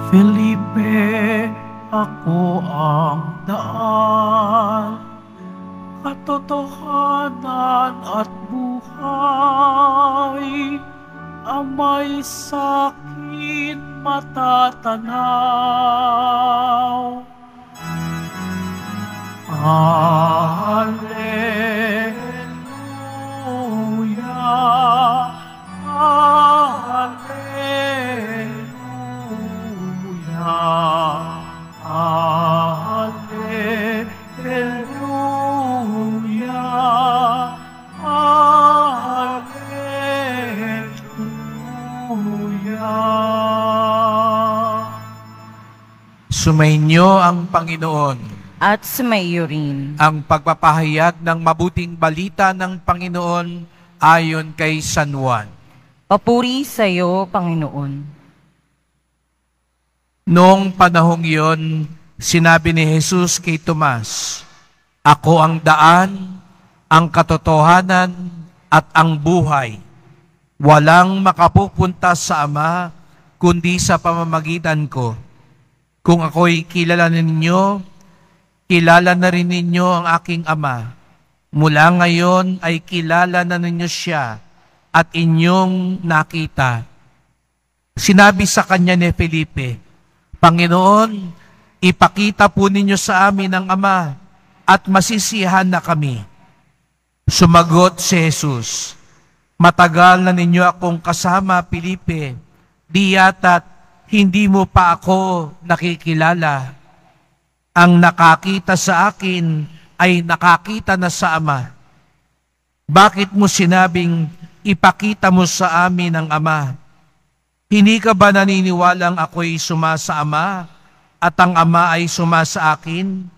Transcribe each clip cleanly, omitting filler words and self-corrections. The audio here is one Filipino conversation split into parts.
Felipe, ako ang daan, katotohanan at buhay. Ang may sakit matatanaw. Alleluia, Sumainyo ang Panginoon. At sumaiyo rin. Ang pagpapahayag ng mabuting balita ng Panginoon ayon kay San Juan. Papuri sa iyo, Panginoon. Noong panahong iyon, sinabi ni Jesus kay Tomas, "Ako ang daan, ang katotohanan, at ang buhay. Walang makapupunta sa Ama, kundi sa pamamagitan ko. Kung ako'y kilala ninyo, kilala na rin ninyo ang aking Ama. Mula ngayon ay kilala na ninyo siya at inyong nakita." Sinabi sa kanya ni Felipe, "Panginoon, ipakita po ninyo sa amin ang Ama at masisiyahan na kami." Sumagot si Jesus, "Matagal na ninyo akong kasama, Felipe. Di yata't hindi mo pa ako nakikilala. Ang nakakita sa akin ay nakakita na sa Ama. Bakit mo sinabing ipakita mo sa amin ang Ama? Hindi ka ba naniniwalang ako'y sumasa Ama at ang Ama ay sumasa akin?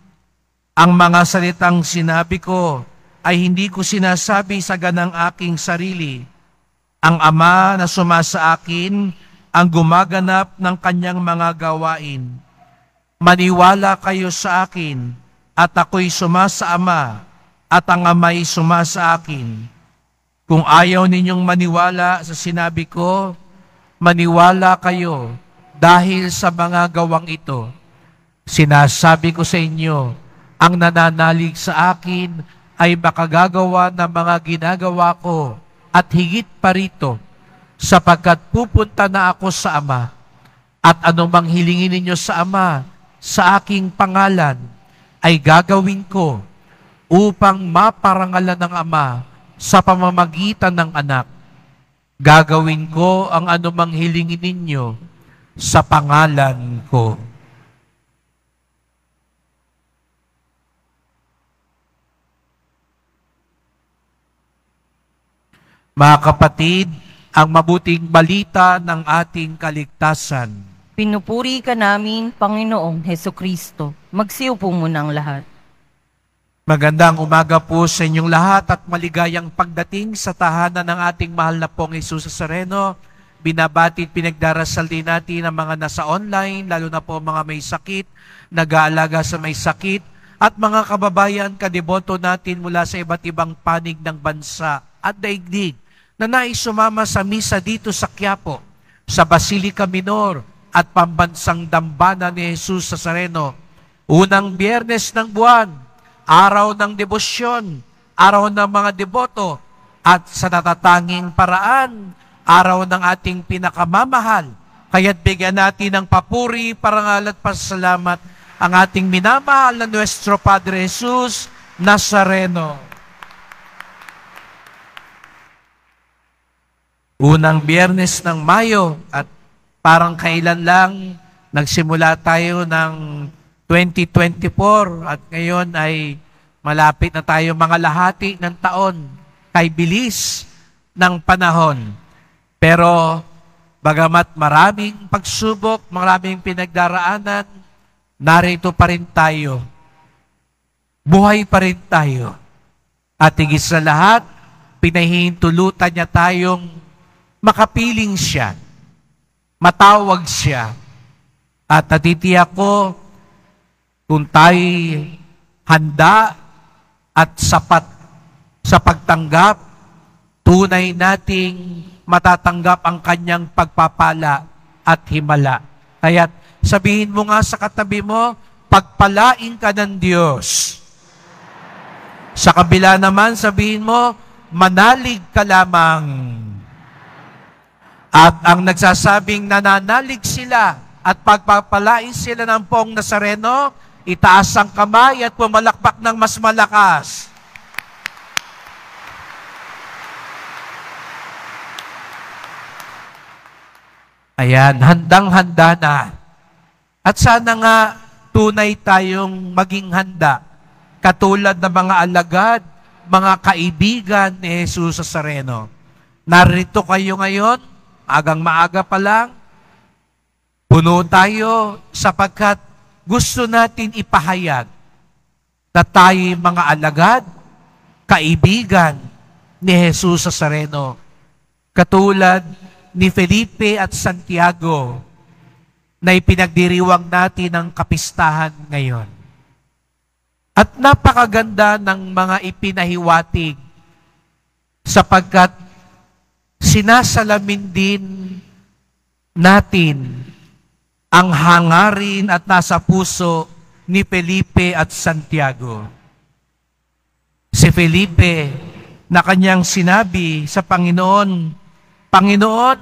Ang mga salitang sinabi ko ay hindi ko sinasabi sa ganang aking sarili. Ang Ama na sumasa akin ang gumaganap ng kanyang mga gawain. Maniwala kayo sa akin at ako'y sumasa Ama at ang Ama'y sumasa akin. Kung ayaw ninyong maniwala sa sinabi ko, maniwala kayo dahil sa mga gawang ito. Sinasabi ko sa inyo, ang nananalig sa akin ay makagagawa ng mga ginagawa ko at higit pa rito, sapagkat pupunta na ako sa Ama, at anumang hilingin ninyo sa Ama sa aking pangalan ay gagawin ko upang maparangalan ng Ama sa pamamagitan ng Anak. Gagawin ko ang anumang hilingin ninyo sa pangalan ko." Mga kapatid, ang mabuting balita ng ating kaligtasan. Pinupuri ka namin, Panginoong Hesukristo. Magsiupo muna ang lahat. Magandang umaga po sa inyong lahat at maligayang pagdating sa tahanan ng ating mahal na pong Jesus Nazareno. Binabati at pinagdarasal din natin ang mga nasa online, lalo na po mga may sakit, nag-aalaga sa may sakit, at mga kababayan, kadeboto natin mula sa iba't ibang panig ng bansa at daigdig na nais sumama sa misa dito sa Quiapo, sa Basilica Minor at pambansang dambana ni Jesus Nazareno. Unang Biyernes ng buwan, araw ng debosyon, araw ng mga deboto, at sa natatanging paraan, araw ng ating pinakamamahal. Kaya't bigyan natin ng papuri, parangal at pasalamat ang ating minamahal na Nuestro Padre Jesus Nazareno. Unang Biyernes ng Mayo at parang kailan lang nagsimula tayo ng 2024 at ngayon ay malapit na tayo mga lahati ng taon kay bilis ng panahon. Pero bagamat maraming pagsubok, maraming pinagdaraanan, narito pa rin tayo. Buhay pa rin tayo. At higit sa lahat, pinahihintulutan niya tayong makapiling siya, matawag siya. At natitiyak ko, kung tayo'y handa at sapat sa pagtanggap, tunay nating matatanggap ang kanyang pagpapala at himala. Kaya sabihin mo nga sa katabi mo, pagpalain ka ng Diyos. Sa kabila naman, sabihin mo, manalig ka lamang. At ang nagsasabing nananalig sila at pagpapalain sila ng Poong Nazareno, itaas ang kamay at pumalakpak ng mas malakas. Ayan, handang-handa na. At sana nga tunay tayong maging handa, katulad ng mga alagad, mga kaibigan ni Jesus Nazareno. Narito kayo ngayon, agang maaga pa lang, puno tayo sapagkat gusto natin ipahayag na tayo mga alagad, kaibigan ni Jesus Nazareno. Katulad ni Felipe at Santiago na ipinagdiriwang natin ng kapistahan ngayon. At napakaganda ng mga ipinahiwatig sapagkat sinasalamin din natin ang hangarin at nasa puso ni Felipe at Santiago. Si Felipe na kanyang sinabi sa Panginoon, Panginoon,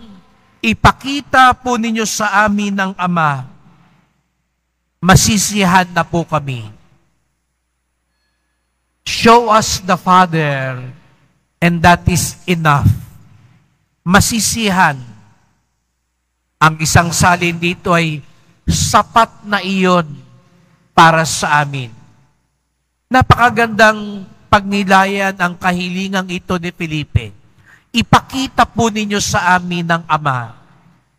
ipakita po ninyo sa amin ng Ama, masisiyahan na po kami. Show us the Father, and that is enough. Masisiyahan. Ang isang salin dito ay sapat na iyon para sa amin. Napakagandang pagnilayan ang kahilingang ito ni Felipe. Ipakita po ninyo sa amin ng Ama.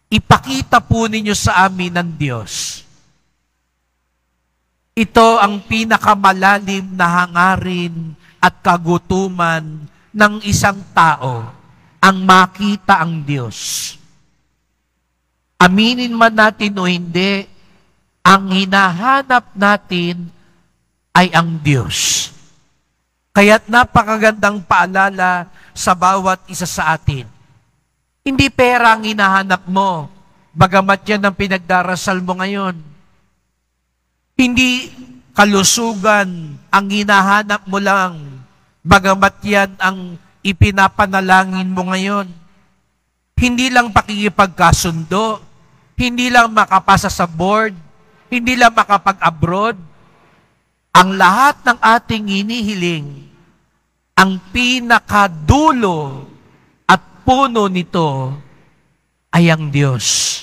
Ipakita po ninyo sa amin ng Diyos. Ito ang pinakamalalim na hangarin at kagutuman ng isang tao, ang makita ang Diyos. Aminin man natin o hindi, ang hinahanap natin ay ang Diyos. Kaya't napakagandang paalala sa bawat isa sa atin. Hindi pera ang hinahanap mo, bagamat yan ang pinagdarasal mo ngayon. Hindi kalusugan ang hinahanap mo lang, bagamat yan ang ipinapanalangin mo ngayon. Hindi lang pakikipagkasundo, hindi lang makapasa sa board, hindi lang makapag-abroad. Ang lahat ng ating hinihiling, ang pinakadulo at puno nito ay ang Diyos.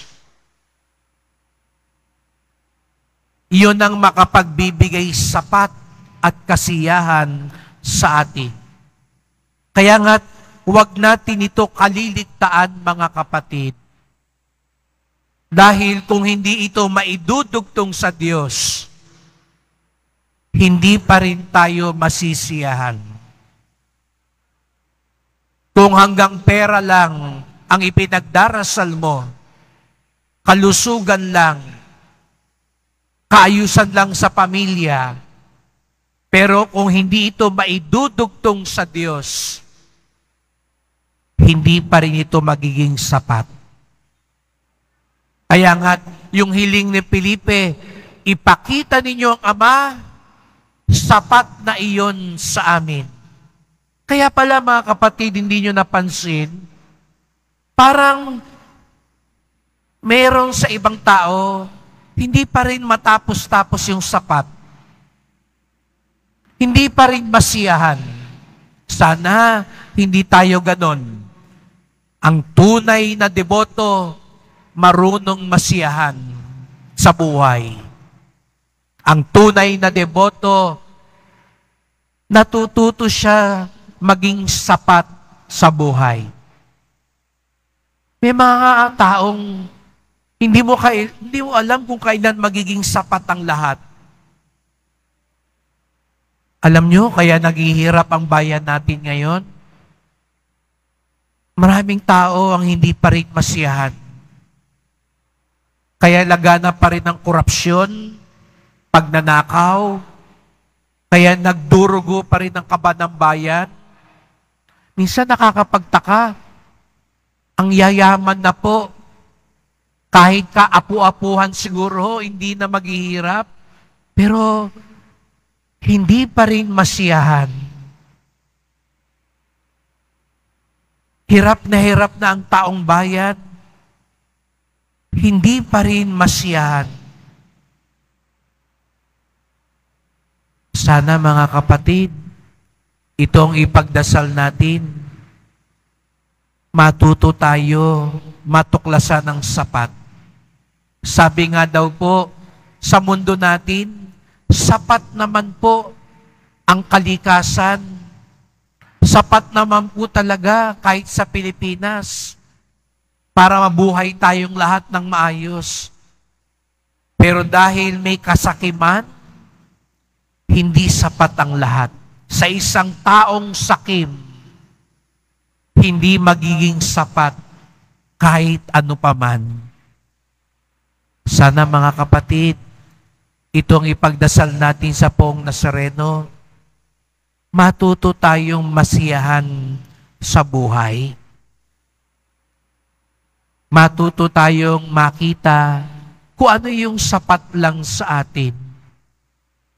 Iyon ang makapagbibigay sapat at kasiyahan sa atin. Kaya nga, huwag natin ito kaliligtaan, mga kapatid. Dahil kung hindi ito maidudugtong sa Diyos, hindi pa rin tayo masisiyahan. Kung hanggang pera lang ang ipinagdarasal mo, kalusugan lang, kaayusan lang sa pamilya, pero kung hindi ito maidudugtong sa Diyos, hindi pa rin ito magiging sapat. Kaya nga, yung hiling ni Felipe, ipakita ninyo ang Ama, sapat na iyon sa amin. Kaya pala mga kapatid, hindi nyo napansin, parang meron sa ibang tao, hindi pa rin matapos-tapos yung sapat. Hindi pa rin masiyahan. Sana hindi tayo ganon. Ang tunay na deboto, marunong masiyahan sa buhay. Ang tunay na deboto, natututo siya maging sapat sa buhay. May mga taong hindi mo alam kung kailan magiging sapat ang lahat. Alam nyo, kaya naghihirap ang bayan natin ngayon. Maraming tao ang hindi pa rin masiyahan. Kaya lagana pa rin ang korupsyon, pagnanakaw, kaya nagdurugo pa rin ang kaba ng bayan. Minsan nakakapagtaka, ang yayaman na po, kahit kaapu-apuhan siguro, hindi na maghihirap, pero hindi pa rin masiyahan. Hirap na ang taong bayan, hindi pa rin masiyahan. Sana mga kapatid, itong ipagdasal natin, matuto tayo matuklasan ng sapat. Sabi nga daw po, sa mundo natin, sapat naman po ang kalikasan. Sapat naman po talaga kahit sa Pilipinas para mabuhay tayong lahat ng maayos. Pero dahil may kasakiman, hindi sapat ang lahat. Sa isang taong sakim, hindi magiging sapat kahit ano paman. Sana mga kapatid, itong ipagdasal natin sa Poong Nazareno, matuto tayong masiyahan sa buhay. Matuto tayong makita kung ano yung sapat lang sa atin.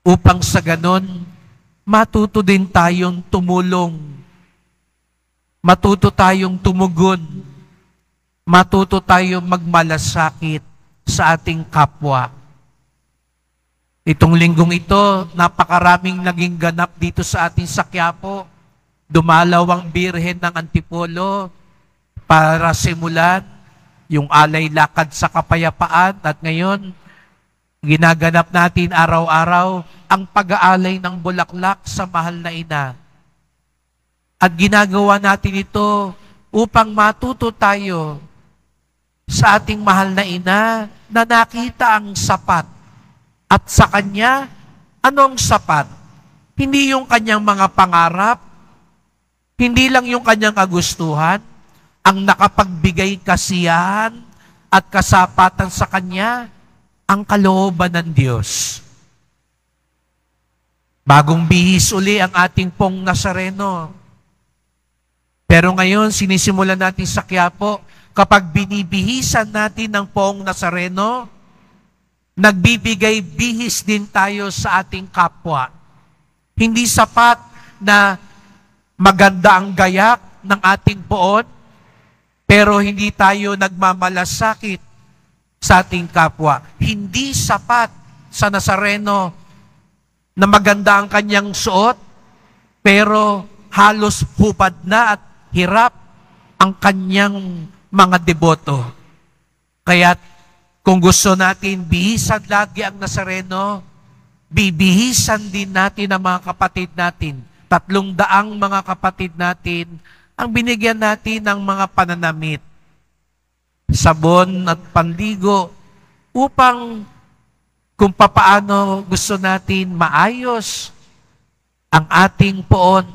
Upang sa ganon, matuto din tayong tumulong. Matuto tayong tumugon. Matuto tayong magmalasakit sa ating kapwa. Itong linggong ito, napakaraming naging ganap dito sa ating sa Quiapo. Dumalaw ang Birhen ng Antipolo para simulan yung alay lakad sa kapayapaan. At ngayon, ginaganap natin araw-araw ang pag-aalay ng bulaklak sa mahal na ina. At ginagawa natin ito upang matuto tayo sa ating mahal na ina na nakita ang sapat. At sa kanya, anong sapat? Hindi yung kanyang mga pangarap, hindi lang yung kanyang kagustuhan, ang nakapagbigay kasiyahan at kasapatan sa kanya, ang kalooban ng Diyos. Bagong bihis uli ang ating Poong Nazareno. Pero ngayon, sinisimulan natin sa Quiapo, kapag binibihisan natin ng Poong Nazareno, nagbibigay bihis din tayo sa ating kapwa. Hindi sapat na maganda ang gayak ng ating poon, pero hindi tayo nagmamalasakit sa ating kapwa. Hindi sapat sa Nazareno na maganda ang kanyang suot, pero halos hupad na at hirap ang kanyang mga deboto. Kaya kung gusto natin bihisan lagi ang Nazareno, bibihisan din natin ang mga kapatid natin. 300 mga kapatid natin ang binigyan natin ng mga pananamit, sabon at panligo, upang kung papaano gusto natin maayos ang ating poon,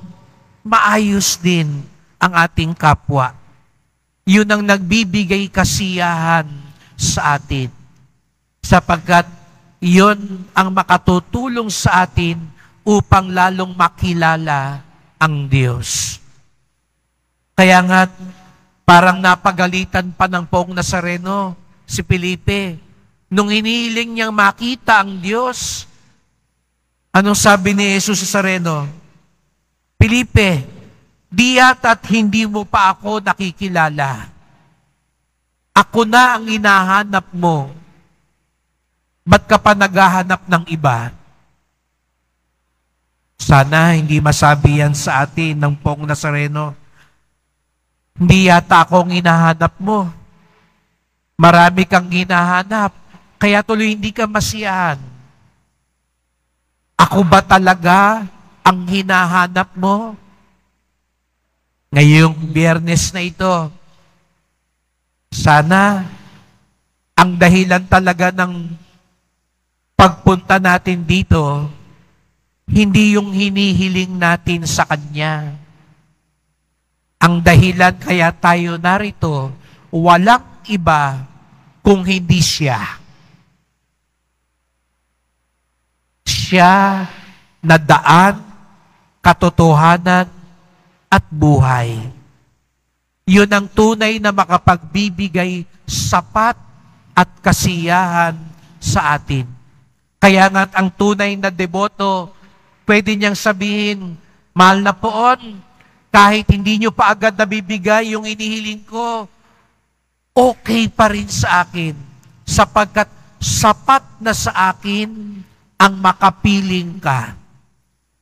maayos din ang ating kapwa. Yun ang nagbibigay kasiyahan sa atin. Sapagkat yun ang makatutulong sa atin upang lalong makilala ang Diyos. Kaya nga, parang napagalitan pa ng Poong Nazareno si Felipe. Nung hinihiling niyang makita ang Diyos, anong sabi ni Jesus sa Nazareno? Felipe, di yata't hindi mo pa ako nakikilala. Ako na ang hinahanap mo. Ba't ka pa naghahanap ng iba? Sana hindi masabi yan sa atin ng Poong Nazareno. Hindi yata ako ang hinahanap mo. Marami kang hinahanap, kaya tuloy hindi ka masiyahan. Ako ba talaga ang hinahanap mo? Ngayong Biyernes na ito, sana ang dahilan talaga ng pagpunta natin dito, hindi yung hinihiling natin sa Kanya. Ang dahilan kaya tayo narito, walang iba kung hindi Siya. Siya na daan, katotohanan, at buhay. Yun ang tunay na makapagbibigay sapat at kasiyahan sa atin. Kaya nga ang tunay na deboto, pwede niyang sabihin, mahal na poon, kahit hindi niyo pa agad nabibigay yung inihiling ko, okay pa rin sa akin, sapagkat sapat na sa akin ang makapiling ka.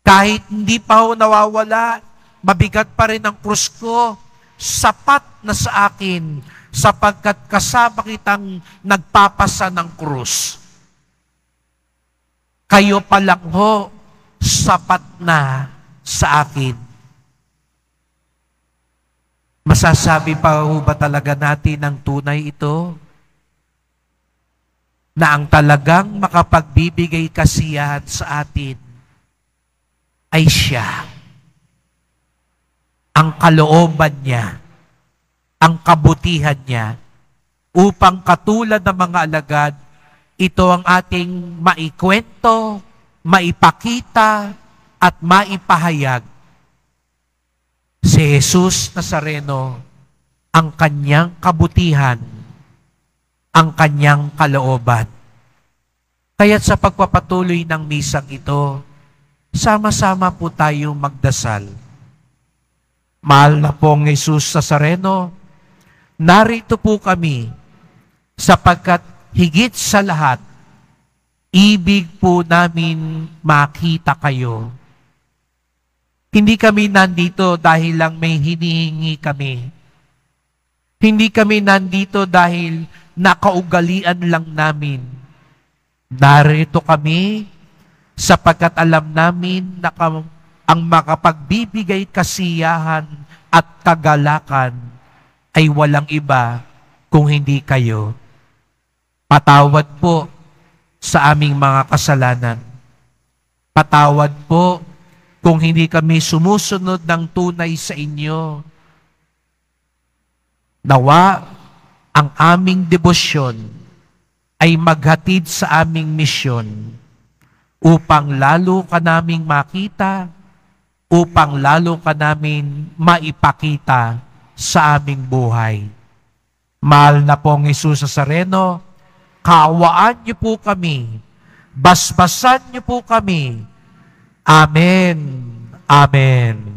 Kahit hindi pa ho nawawala, mabigat pa rin ang krus ko, sapat na sa akin, sapagkat kasama kitang nagpapasa ng krus. Kayo pa lang ho, sapat na sa akin. Masasabi pa ho ba talaga natin ang tunay ito? Na ang talagang makapagbibigay kasiyahan sa atin ay Siya. Ang kalooban niya, ang kabutihan niya, upang katulad ng mga alagad, ito ang ating maikwento, maipakita, at maipahayag. Si Jesus Nazareno, ang kanyang kabutihan, ang kanyang kalooban. Kaya't sa pagpapatuloy ng misang ito, sama-sama po tayong magdasal. Mahal na pong Jesus Nazareno, narito po kami sapagkat higit sa lahat, ibig po namin makita kayo. Hindi kami nandito dahil lang may hinihingi kami. Hindi kami nandito dahil nakaugalian lang namin. Narito kami sapagkat alam namin na ang makapagbibigay kasiyahan at kagalakan ay walang iba kung hindi kayo. Patawad po sa aming mga kasalanan. Patawad po kung hindi kami sumusunod ng tunay sa inyo. Nawa ang aming debosyon ay maghatid sa aming misyon upang lalo ka naming makita, upang lalo ka namin maipakita sa aming buhay. Mahal na pong Jesus Nazareno, kaawaan niyo po kami, basbasan niyo po kami. Amen. Amen.